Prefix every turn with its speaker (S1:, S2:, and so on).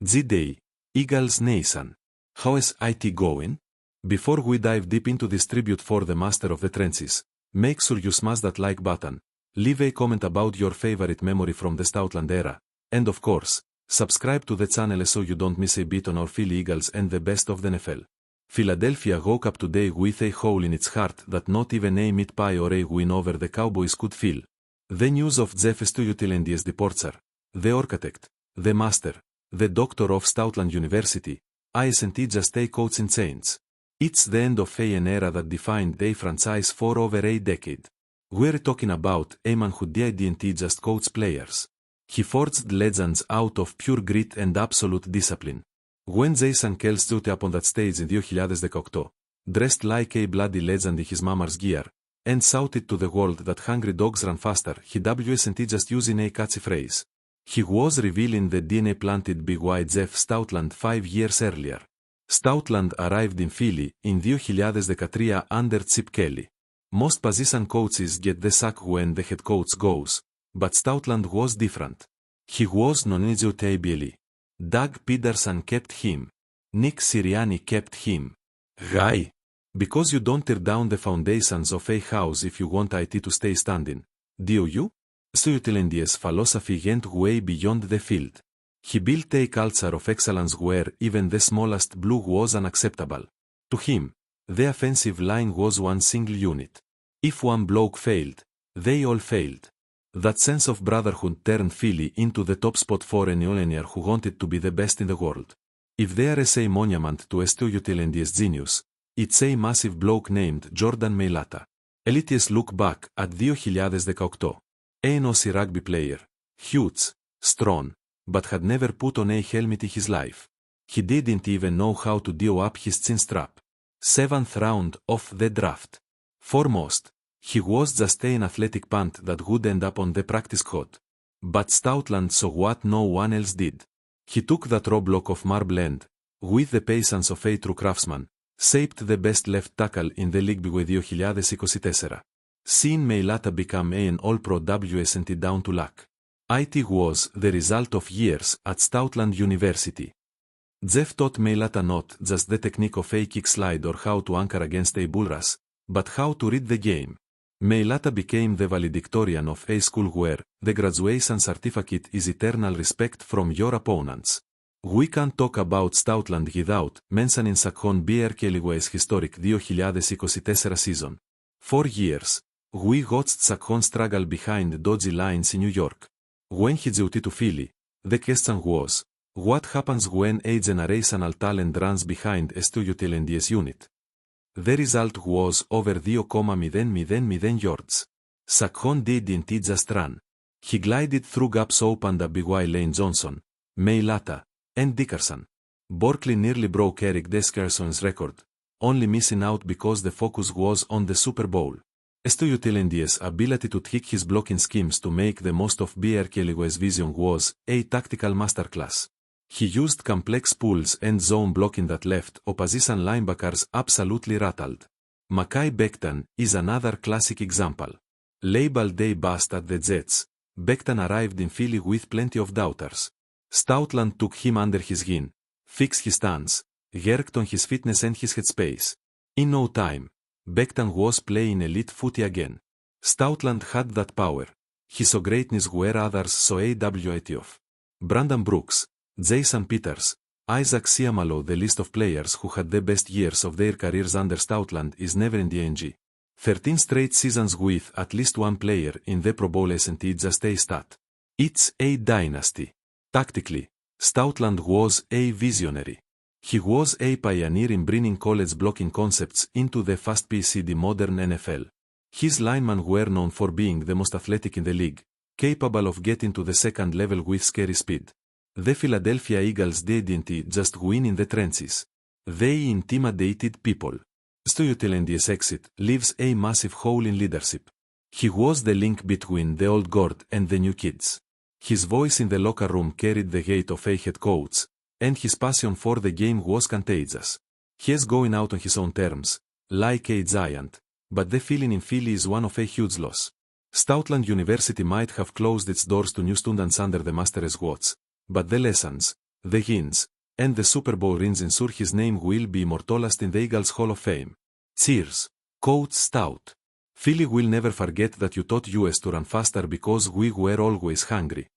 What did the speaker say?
S1: G-Day, Eagles Nation. How is IT going? Before we dive deep into this tribute for the master of the trenches, make sure you smash that like button, leave a comment about your favorite memory from the Stoutland era, and of course, subscribe to the channel so you don't miss a beat on our Philly Eagles and the best of the NFL. Philadelphia woke up today with a hole in its heart that not even a meat pie or a win over the Cowboys could fill. The news of Jeff Stoutland'S departure, the architect, the master, the doctor of Stoutland University, isn't just a coaching change. It's the end of an era that defined a franchise for over a decade. We're talking about a man who didn't just coach players. He forged legends out of pure grit and absolute discipline. When Jason Kell stood up on that stage in 2018, dressed like a bloody legend in his mama's gear, and shouted to the world that hungry dogs run faster, he wasn't just using a catchy phrase. He was revealing the DNA planted by Jeff Stoutland 5 years earlier. Stoutland arrived in Philly in 2013 under Chip Kelly. Most position coaches get the sack when the head coach goes, but Stoutland was different. He was non-negotiable. Doug Peterson kept him. Nick Sirianni kept him. Guy. Because you don't tear down the foundations of a house if you want IT to stay standing, do you? Stoutland's philosophy went way beyond the field. He built a culture of excellence where even the smallest blue was unacceptable. To him, the offensive line was one single unit. If one bloke failed, they all failed. That sense of brotherhood turned Philly into the top spot for any millionaire who wanted to be the best in the world. If there is a monument to Stoutland's genius, it's a massive bloke named Jordan Mailata. Elites look back at 2018. An Aussie rugby player, huge, strong, but had never put on a helmet in his life. He didn't even know how to do up his chin strap. 7th round of the draft. Foremost, he was just an athletic punt that would end up on the practice squad. But Stoutland saw what no one else did. He took that raw block of marble and, with the patience of a true craftsman, shaped the best left tackle in the league by 2024. Seeing Mailata become an all-pro wasn't down to luck. It was the result of years at Stoutland University. Jeff taught Mailata not just the technique of a kick slide or how to anchor against a bull rush, but how to read the game. Mailata became the valedictorian of a school where the graduation certificate is eternal respect from your opponents. We can't talk about Stoutland without mentioning Saquon Barkley's historic 2024 season. For years, we watched Saquon struggle behind dodgy lines in New York. When he got to Philly, the question was, what happens when a generational talent runs behind a Stoutland's unit? The result was over 2,000 yards. Saquon didn't just run. He glided through gaps opened up by Lane Johnson, Mailata, and Dickerson. Barkley nearly broke Eric Dickerson's record, only missing out because the focus was on the Super Bowl. Stoutland's ability to tweak his blocking schemes to make the most of Barkley's vision was a tactical masterclass. He used complex pulls and zone blocking that left opposition linebackers absolutely rattled. Mekhi Becton is another classic example. Labeled a bust at the Jets, Becton arrived in Philly with plenty of doubters. Stoutland took him under his wing, fixed his stance, worked on his fitness and his headspace. In no time, Becton was playing elite footy again. Stoutland had that power. He saw greatness where others saw a WIT of. Brandon Brooks, Jason Peters, Isaac Seumalo. The list of players who had the best years of their careers under Stoutland is never-ending. 13 straight seasons with at least one player in the Pro Bowl isn't just a stat. It's a dynasty. Tactically, Stoutland was a visionary. He was a pioneer in bringing college blocking concepts into the fast-paced modern NFL. His linemen were known for being the most athletic in the league, capable of getting to the second level with scary speed. The Philadelphia Eagles didn't just win in the trenches. They intimidated people. Stoutland's exit leaves a massive hole in leadership. He was the link between the old guard and the new kids. His voice in the locker room carried the weight of a head coach, and his passion for the game was contagious. He is going out on his own terms, like a giant, but the feeling in Philly is one of a huge loss. Stoutland University might have closed its doors to new students under the master's watch, but the lessons, the Yins, and the Super Bowl rings ensure his name will be immortalized in the Eagles Hall of Fame. Cheers, Coach Stout. Philly will never forget that you taught us to run faster because we were always hungry.